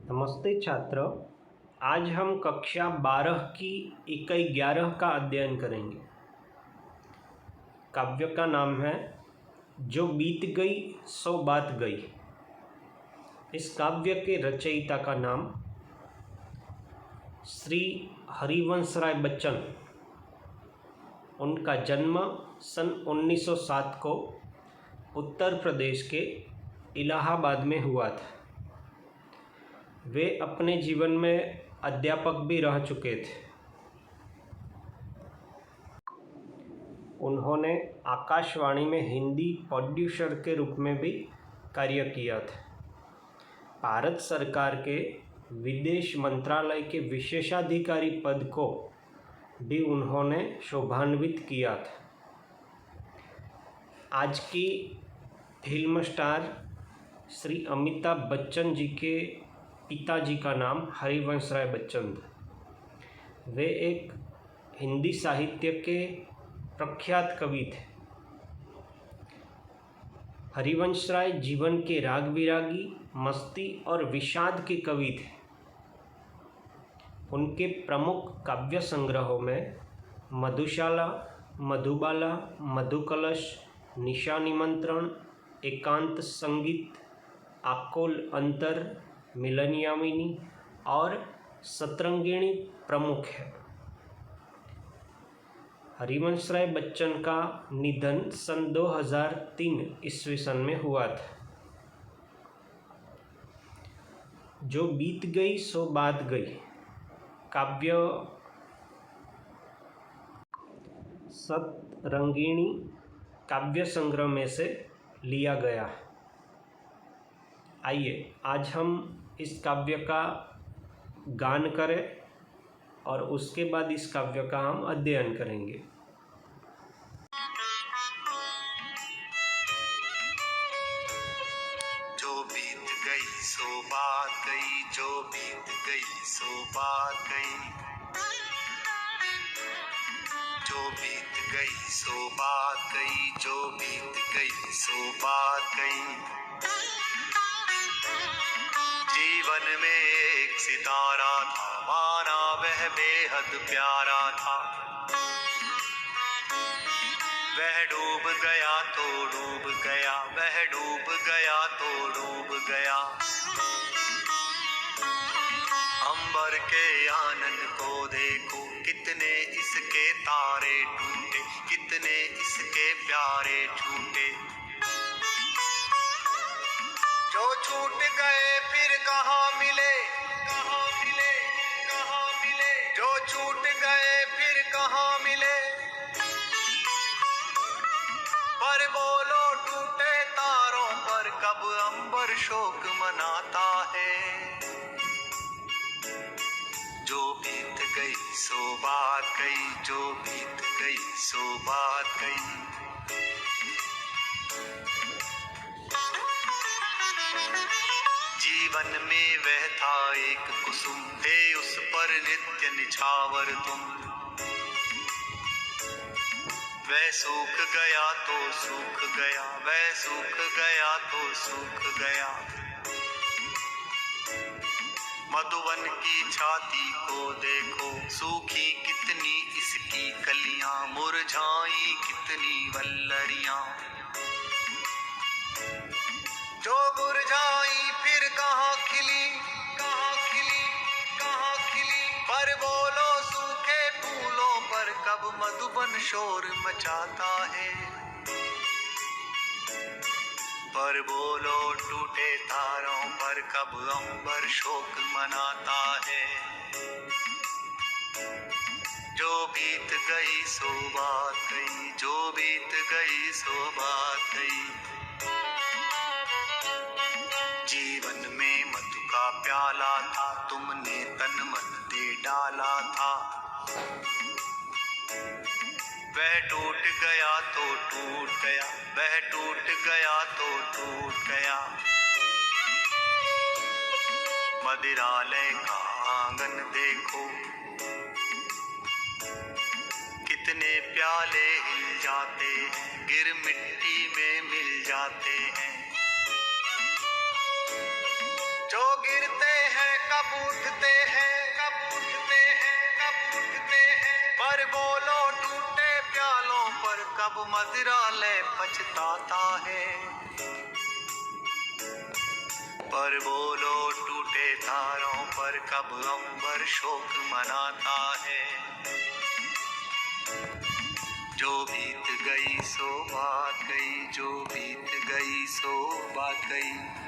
नमस्ते छात्र। आज हम कक्षा 12 की इकाई 11 का अध्ययन करेंगे। काव्य का नाम है जो बीत गई सो बात गई। इस काव्य के रचयिता का नाम श्री हरिवंशराय बच्चन। उनका जन्म सन 1907 को उत्तर प्रदेश के इलाहाबाद में हुआ था। वे अपने जीवन में अध्यापक भी रह चुके थे। उन्होंने आकाशवाणी में हिंदी प्रोड्यूसर के रूप में भी कार्य किया था। भारत सरकार के विदेश मंत्रालय के विशेषाधिकारी पद को भी उन्होंने शोभान्वित किया था। आज की फिल्म स्टार श्री अमिताभ बच्चन जी के पिताजी का नाम हरिवंशराय बच्चन था। वे एक हिंदी साहित्य के प्रख्यात कवि थे। हरिवंशराय जीवन के राग विरागी, मस्ती और विषाद के कवि थे। उनके प्रमुख काव्य संग्रहों में मधुशाला, मधुबाला, मधुकलश, निशा निमंत्रण, एकांत संगीत, आकोल अंतर, मिलन यामिनी और सतरंगिणी प्रमुख है। हरिवंशराय बच्चन का निधन सन 2003 ईस्वी सन में हुआ था। जो बीत गई सो बात गई काव्य सतरंगिणी काव्य संग्रह में से लिया गया है। आइए आज हम इस काव्य का गान करें और उसके बाद इस काव्य का हम अध्ययन करेंगे। जो बीत गई सो बात गई, जो बीत गई सो बात गई, जो बीत गई सो बात गई, जो बीत गई सो बात गई। जीवन में एक सितारा था, माना वह बेहद प्यारा था। वह डूब गया तो डूब गया, वह डूब गया तो डूब गया। अंबर के आनंद को देखो, कितने इसके तारे टूटे, कितने इसके प्यारे छूटे। जो छूट गए फिर कहाँ मिले, कहाँ मिले, कहाँ मिले। जो छूट गए फिर कहाँ मिले। पर बोलो टूटे तारों पर कब अंबर शोक मनाता है। जो बीत गई सो बात गई, जो बीत गई सो बात गई। जीवन में वह था एक कुसुम, थे उस पर नित्य निछावर तुम। वह सूख गया तो सूख गया, वह सूख गया तो सूख गया। मधुवन की छाती को देखो, सूखी कितनी इसकी कलियां, मुरझाई कितनी वल्लरियां। जो मुरझाई फिर कहाँ खिली, कहाँ खिली, कहाँ खिली। पर बोलो सूखे फूलों पर कब मधुबन शोर मचाता है। पर बोलो टूटे तारों पर कब अंबर शोक मनाता है। जो बीत गई सो बात गई, जो बीत गई सो बात गई। जीवन में मधु का प्याला था, तुमने तन मन दे डाला था। वह टूट गया तो टूट गया, वह टूट गया तो टूट गया। मदिरालय का आंगन देखो, कितने प्याले हिल जाते हैं, गिर मिट्टी में मिल जाते हैं। जो गिरते हैं कब उठते हैं, कब उठते हैं, कब उठते हैं। पर बोलो टूटे प्यालों पर कब मदिरालय पछताता है। पर बोलो टूटे तारों पर कब अंबर शोक मनाता है। जो बीत गई सो बात गई, जो बीत गई सो बात गई।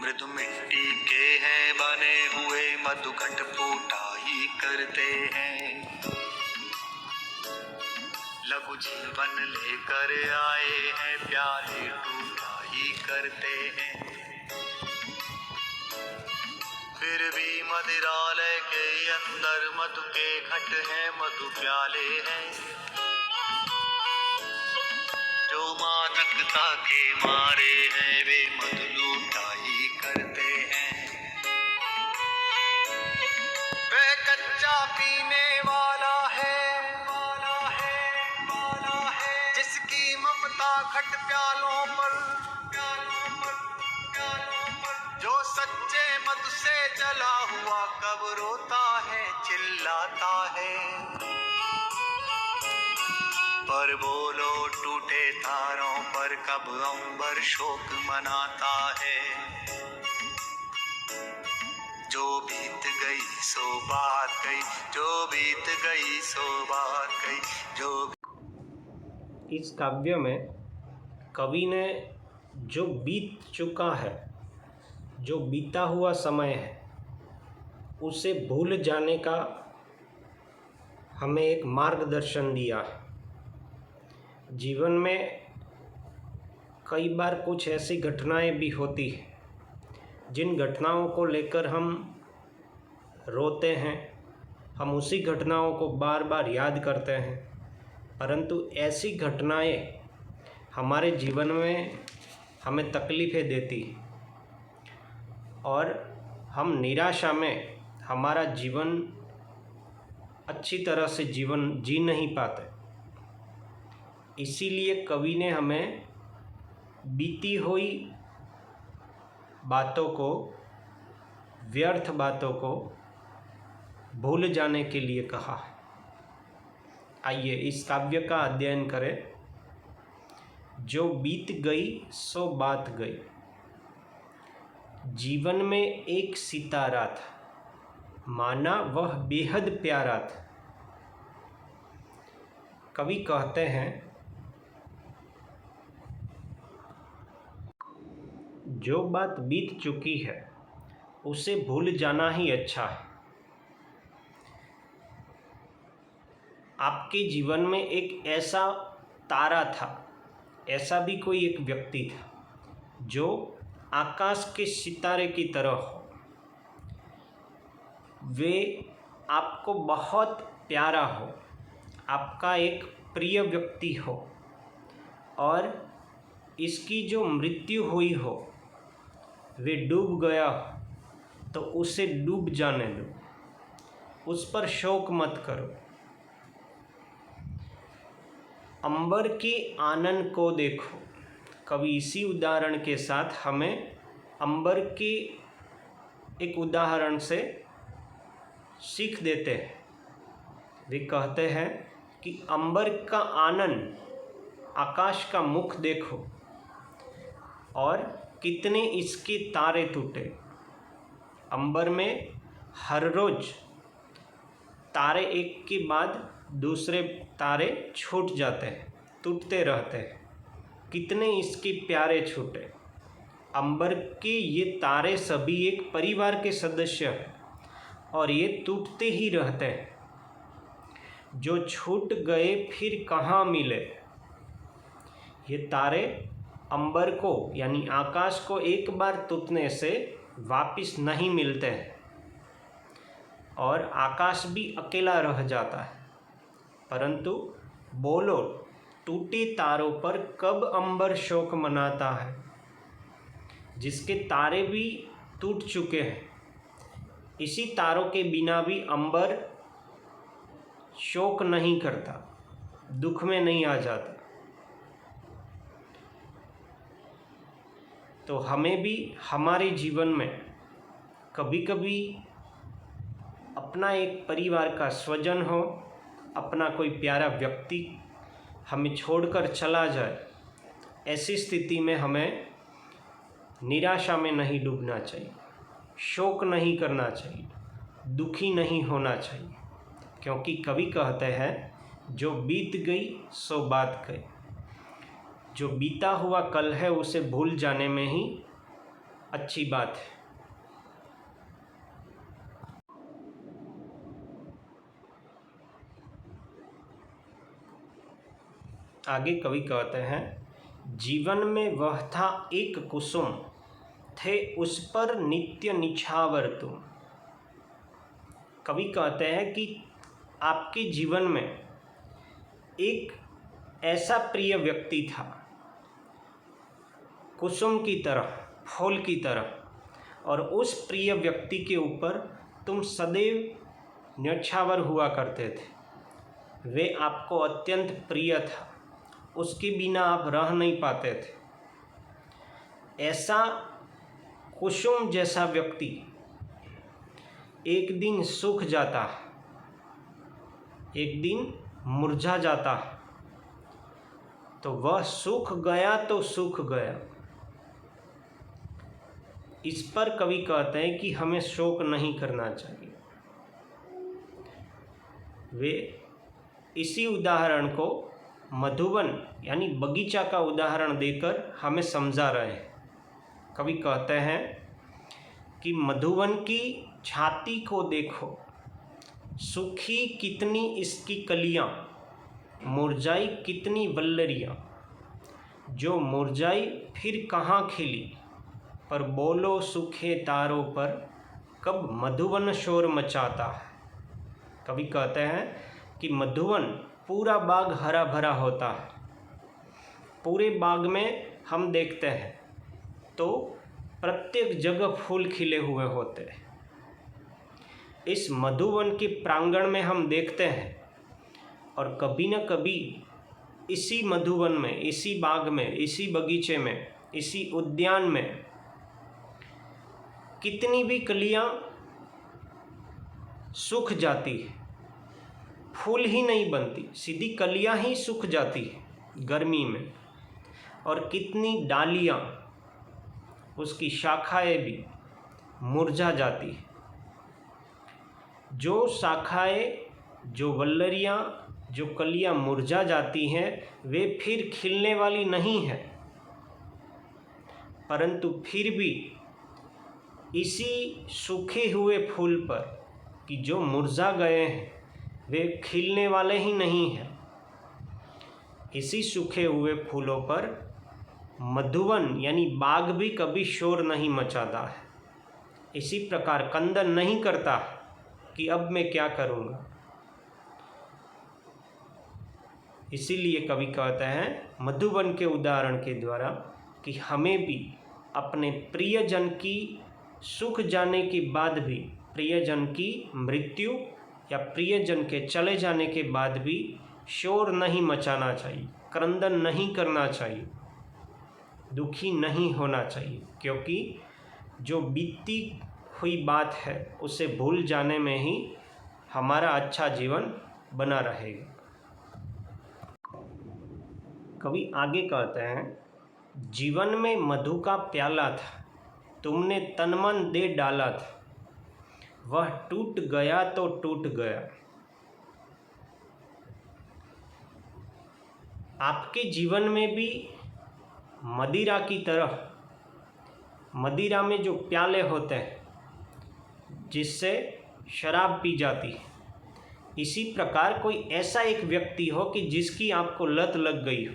मृदु मिट्टी के हैं बने हुए मधुघट फूटाई करते हैं। लघु जीवन लेकर आए हैं प्याले टूटाई करते हैं। फिर भी मदिरालय के अंदर मधु के घट हैं, मधु प्याले हैं। जो मादकता के मारे हैं वे मधु लूटाई करते हैं। वे कच्चा पीने वाला है, वाला है, वाला है। जिसकी ममता घट प्यालों पर, प्यालों पर, प्यालों पर। जो सच्चे मधु से जला हुआ कब रोता है, चिल्लाता है। पर बोलो टूटे तारों पर कब अंबर शोक मनाता है। जो बीत गई सो बात गई, जो बीत गई सो बात गई, जो। इस काव्य में कवि ने जो बीत चुका है, जो बीता हुआ समय है, उसे भूल जाने का हमें एक मार्गदर्शन दिया है। जीवन में कई बार कुछ ऐसी घटनाएं भी होती हैं जिन घटनाओं को लेकर हम रोते हैं, हम उसी घटनाओं को बार बार याद करते हैं, परंतु ऐसी घटनाएं हमारे जीवन में हमें तकलीफ़ें देती हैं और हम निराशा में हमारा जीवन अच्छी तरह से जीवन जी नहीं पाते। इसीलिए कवि ने हमें बीती हुई बातों को, व्यर्थ बातों को भूल जाने के लिए कहा है। आइए इस काव्य का अध्ययन करें। जो बीत गई सो बात गई। जीवन में एक सितारा था, माना वह बेहद प्यारा था। कवि कहते हैं, जो बात बीत चुकी है उसे भूल जाना ही अच्छा है। आपके जीवन में एक ऐसा तारा था, ऐसा भी कोई एक व्यक्ति था जो आकाश के सितारे की तरह हो। वे आपको बहुत प्यारा हो, आपका एक प्रिय व्यक्ति हो और इसकी जो मृत्यु हुई हो, वे डूब गया हो तो उसे डूब जाने दो, उस पर शोक मत करो। अंबर के आनंद को देखो। कवि इसी उदाहरण के साथ हमें अंबर के एक उदाहरण से सीख देते हैं। वे कहते हैं कि अंबर का आनंद, आकाश का मुख देखो और कितने इसके तारे टूटे। अंबर में हर रोज तारे एक के बाद दूसरे तारे छूट जाते हैं, टूटते रहते हैं। कितने इसके प्यारे छूटे। अंबर के ये तारे सभी एक परिवार के सदस्य हैं और ये टूटते ही रहते हैं। जो छूट गए फिर कहाँ मिले। ये तारे अंबर को यानी आकाश को एक बार टूटने से वापस नहीं मिलते हैं और आकाश भी अकेला रह जाता है। परंतु बोलो टूटे तारों पर कब अंबर शोक मनाता है। जिसके तारे भी टूट चुके हैं, इसी तारों के बिना भी अंबर शोक नहीं करता, दुख में नहीं आ जाता। तो हमें भी हमारे जीवन में कभी कभी अपना एक परिवार का स्वजन हो, अपना कोई प्यारा व्यक्ति हमें छोड़कर चला जाए, ऐसी स्थिति में हमें निराशा में नहीं डूबना चाहिए, शोक नहीं करना चाहिए, दुखी नहीं होना चाहिए, क्योंकि कवि कहते हैं जो बीत गई सो बात गई। जो बीता हुआ कल है उसे भूल जाने में ही अच्छी बात है। आगे कवि कहते हैं, जीवन में वह था एक कुसुम, थे उस पर नित्य निछावर तुम। कवि कहते हैं कि आपके जीवन में एक ऐसा प्रिय व्यक्ति था, कुसुम की तरह, फूल की तरह, और उस प्रिय व्यक्ति के ऊपर तुम सदैव न्यौछावर हुआ करते थे। वे आपको अत्यंत प्रिय था, उसके बिना आप रह नहीं पाते थे। ऐसा कुसुम जैसा व्यक्ति एक दिन सूख जाता, एक दिन मुरझा जाता, तो वह सूख गया तो सूख गया। इस पर कवि कहते हैं कि हमें शोक नहीं करना चाहिए। वे इसी उदाहरण को मधुवन यानी बगीचा का उदाहरण देकर हमें समझा रहे हैं। कवि कहते हैं कि मधुवन की छाती को देखो, सूखी कितनी इसकी कलियां, मुरझाई कितनी वल्लरियां, जो मुरझाई फिर कहाँ खिली, पर बोलो सूखे तारों पर कब मधुवन शोर मचाता है। कवि कहते हैं कि मधुवन पूरा बाग हरा भरा होता है, पूरे बाग में हम देखते हैं तो प्रत्येक जगह फूल खिले हुए होते हैं। इस मधुवन के प्रांगण में हम देखते हैं, और कभी न कभी इसी मधुवन में, इसी बाग में, इसी बगीचे में, इसी उद्यान में कितनी भी कलियां सूख जाती है, फूल ही नहीं बनती, सीधी कलियां ही सूख जाती है गर्मी में, और कितनी डालियां, उसकी शाखाएं भी मुरझा जाती है। जो शाखाएं, जो वल्लरियां, जो कलियां मुरझा जाती हैं, वे फिर खिलने वाली नहीं है, परंतु फिर भी इसी सूखे हुए फूल पर कि जो मुरझा गए हैं वे खिलने वाले ही नहीं हैं, इसी सूखे हुए फूलों पर मधुवन यानी बाग भी कभी शोर नहीं मचाता है। इसी प्रकार कंदन नहीं करता कि अब मैं क्या करूँगा। इसीलिए कवि कहते हैं मधुवन के उदाहरण के द्वारा कि हमें भी अपने प्रियजन की सूख जाने के बाद भी, प्रियजन की मृत्यु या प्रियजन के चले जाने के बाद भी शोर नहीं मचाना चाहिए, क्रंदन नहीं करना चाहिए, दुखी नहीं होना चाहिए, क्योंकि जो बीती हुई बात है उसे भूल जाने में ही हमारा अच्छा जीवन बना रहेगा। कवि आगे कहते हैं, जीवन में मधु का प्याला था, तुमने तन मन दे डाला था, वह टूट गया तो टूट गया। आपके जीवन में भी मदिरा की तरह, मदिरा में जो प्याले होते हैं जिससे शराब पी जाती है, इसी प्रकार कोई ऐसा एक व्यक्ति हो कि जिसकी आपको लत लग गई हो,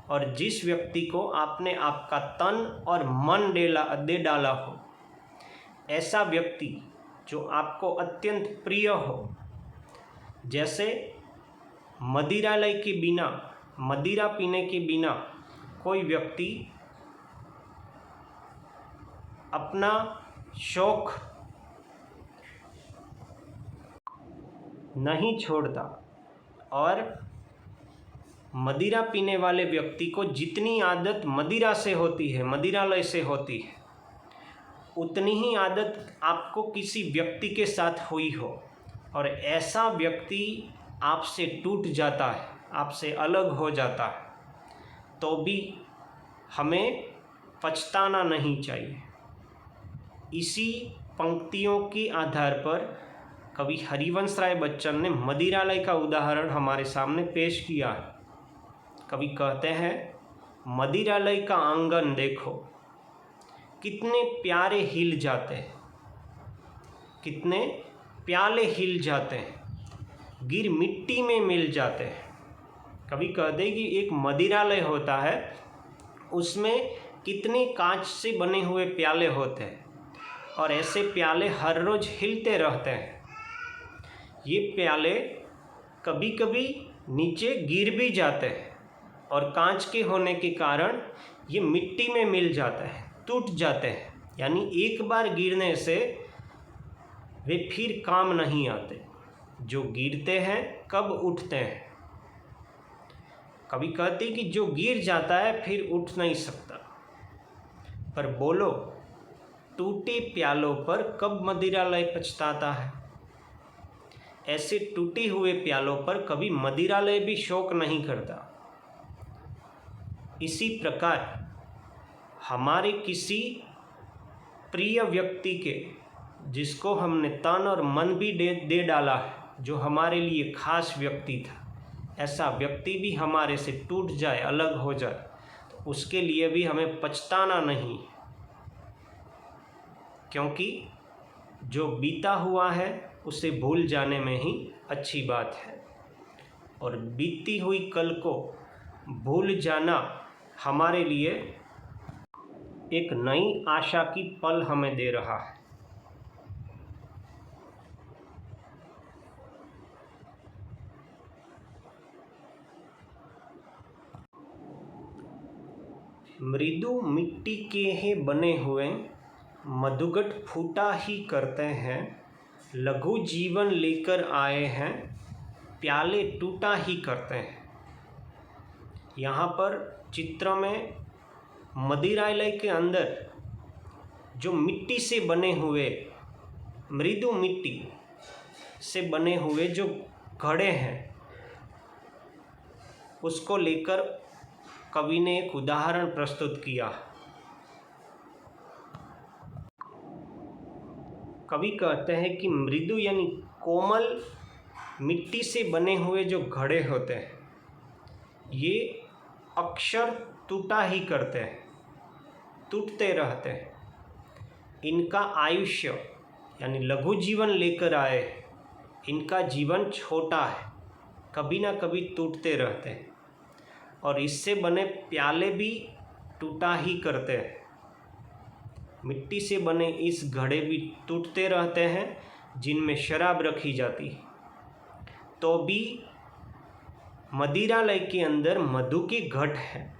और जिस व्यक्ति को आपने आपका तन और मन दे डाला हो, ऐसा व्यक्ति जो आपको अत्यंत प्रिय हो। जैसे मदिरालय के बिना, मदिरा पीने के बिना कोई व्यक्ति अपना शौक नहीं छोड़ता, और मदिरा पीने वाले व्यक्ति को जितनी आदत मदिरा से होती है, मदिरालय से होती है, उतनी ही आदत आपको किसी व्यक्ति के साथ हुई हो और ऐसा व्यक्ति आपसे टूट जाता है, आपसे अलग हो जाता है, तो भी हमें पछताना नहीं चाहिए। इसी पंक्तियों के आधार पर कवि हरिवंश राय बच्चन ने मदिरालय का उदाहरण हमारे सामने पेश किया है। कवि कहते हैं, मदिरालय का आंगन देखो, कितने प्यारे हिल जाते हैं, कितने प्याले हिल जाते हैं, गिर मिट्टी में मिल जाते हैं। कवि कहते हैं कि एक मदिरालय होता है, उसमें कितने कांच से बने हुए प्याले होते हैं और ऐसे प्याले हर रोज़ हिलते रहते हैं। ये प्याले कभी कभी नीचे गिर भी जाते हैं और कांच के होने के कारण ये मिट्टी में मिल जाते हैं, टूट जाते हैं, यानी एक बार गिरने से वे फिर काम नहीं आते। जो गिरते हैं कब उठते हैं। कभी कहते कि जो गिर जाता है फिर उठ नहीं सकता। पर बोलो, टूटे प्यालों पर कब मदिरालय पछताता है। ऐसे टूटे हुए प्यालों पर कभी मदिरालय भी शोक नहीं करता। इसी प्रकार हमारे किसी प्रिय व्यक्ति के, जिसको हमने तन और मन भी दे डाला है, जो हमारे लिए खास व्यक्ति था, ऐसा व्यक्ति भी हमारे से टूट जाए, अलग हो जाए, तो उसके लिए भी हमें पछताना नहीं, क्योंकि जो बीता हुआ है उसे भूल जाने में ही अच्छी बात है। और बीती हुई कल को भूल जाना हमारे लिए एक नई आशा की पल हमें दे रहा है। मृदु मिट्टी के ही बने हुए मधुगट फूटा ही करते हैं, लघु जीवन लेकर आए हैं, प्याले टूटा ही करते हैं। यहाँ पर चित्र में मदिरालय के अंदर जो मिट्टी से बने हुए, मृदु मिट्टी से बने हुए जो घड़े हैं, उसको लेकर कवि ने एक उदाहरण प्रस्तुत किया। कवि कहते हैं कि मृदु यानी कोमल मिट्टी से बने हुए जो घड़े होते हैं, ये अक्सर टूटा ही करते हैं, टूटते रहते हैं। इनका आयुष्य यानी लघु जीवन लेकर आए, इनका जीवन छोटा है, कभी ना कभी टूटते रहते हैं। और इससे बने प्याले भी टूटा ही करते हैं। मिट्टी से बने इस घड़े भी टूटते रहते हैं, जिनमें शराब रखी जाती है। तो भी मदिरालय के अंदर मधु के घट है,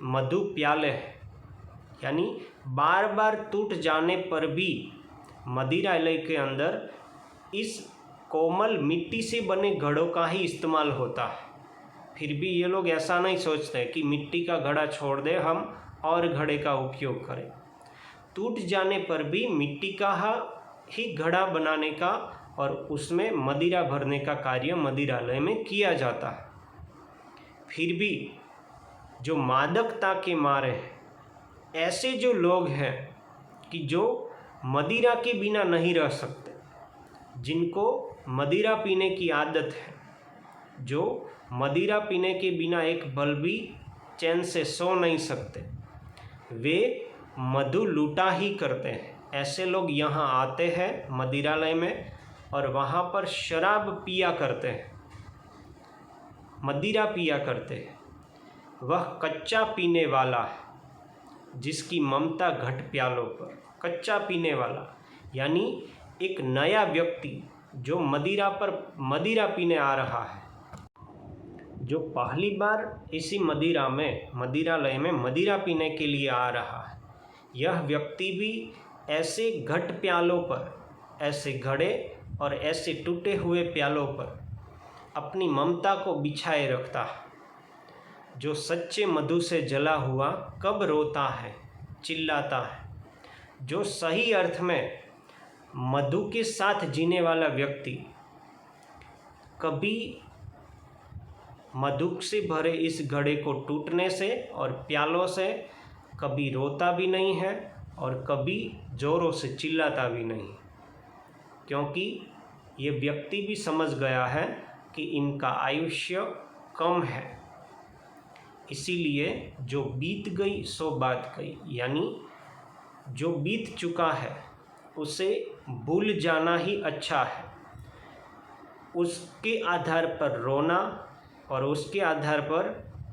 मधु प्याले हैं, यानी बार बार टूट जाने पर भी मदिरालय के अंदर इस कोमल मिट्टी से बने घड़ों का ही इस्तेमाल होता है। फिर भी ये लोग ऐसा नहीं सोचते कि मिट्टी का घड़ा छोड़ दे, हम और घड़े का उपयोग करें। टूट जाने पर भी मिट्टी का ही घड़ा बनाने का और उसमें मदिरा भरने का कार्य मदिरालय में किया जाता है। फिर भी जो मादकता के मारे हैं, ऐसे जो लोग हैं कि जो मदिरा के बिना नहीं रह सकते, जिनको मदिरा पीने की आदत है, जो मदिरा पीने के बिना एक पल भी चैन से सो नहीं सकते, वे मधु लूटा ही करते हैं। ऐसे लोग यहाँ आते हैं मदिरालय में और वहाँ पर शराब पिया करते हैं, मदिरा पिया करते हैं। वह कच्चा पीने वाला है, जिसकी ममता घट प्यालों पर। कच्चा पीने वाला यानी एक नया व्यक्ति जो मदिरा पीने आ रहा है, जो पहली बार इसी मदिरालय में मदिरा पीने के लिए आ रहा है। यह व्यक्ति भी ऐसे घट प्यालों पर, ऐसे घड़े और ऐसे टूटे हुए प्यालों पर अपनी ममता को बिछाए रखता है। जो सच्चे मधु से जला हुआ कब रोता है, चिल्लाता है। जो सही अर्थ में मधु के साथ जीने वाला व्यक्ति कभी मधु से भरे इस घड़े को टूटने से और प्यालों से कभी रोता भी नहीं है और कभी जोरों से चिल्लाता भी नहीं, क्योंकि ये व्यक्ति भी समझ गया है कि इनका आयुष्य कम है। इसीलिए जो बीत गई सो बात गई, यानी जो बीत चुका है उसे भूल जाना ही अच्छा है। उसके आधार पर रोना और उसके आधार पर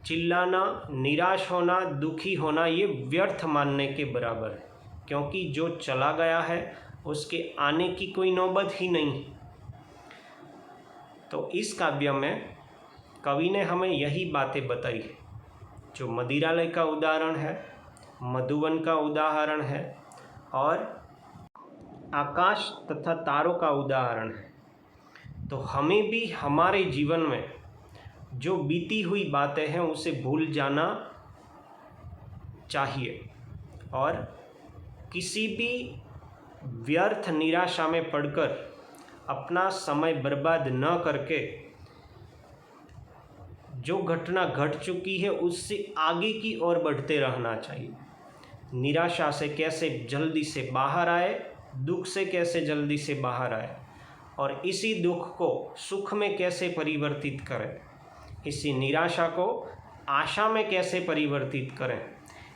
चिल्लाना, निराश होना, दुखी होना, ये व्यर्थ मानने के बराबर है, क्योंकि जो चला गया है उसके आने की कोई नौबत ही नहीं। तो इस काव्य में कवि ने हमें यही बातें बताई है, जो मदिरालय का उदाहरण है, मधुवन का उदाहरण है और आकाश तथा तारों का उदाहरण है। तो हमें भी हमारे जीवन में जो बीती हुई बातें हैं उसे भूल जाना चाहिए और किसी भी व्यर्थ निराशा में पड़कर अपना समय बर्बाद न करके जो घटना घट चुकी है उससे आगे की ओर बढ़ते रहना चाहिए। निराशा से कैसे जल्दी से बाहर आए, दुख से कैसे जल्दी से बाहर आए और इसी दुख को सुख में कैसे परिवर्तित करें, इसी निराशा को आशा में कैसे परिवर्तित करें,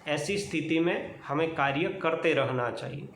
ऐसी स्थिति में हमें कार्य करते रहना चाहिए।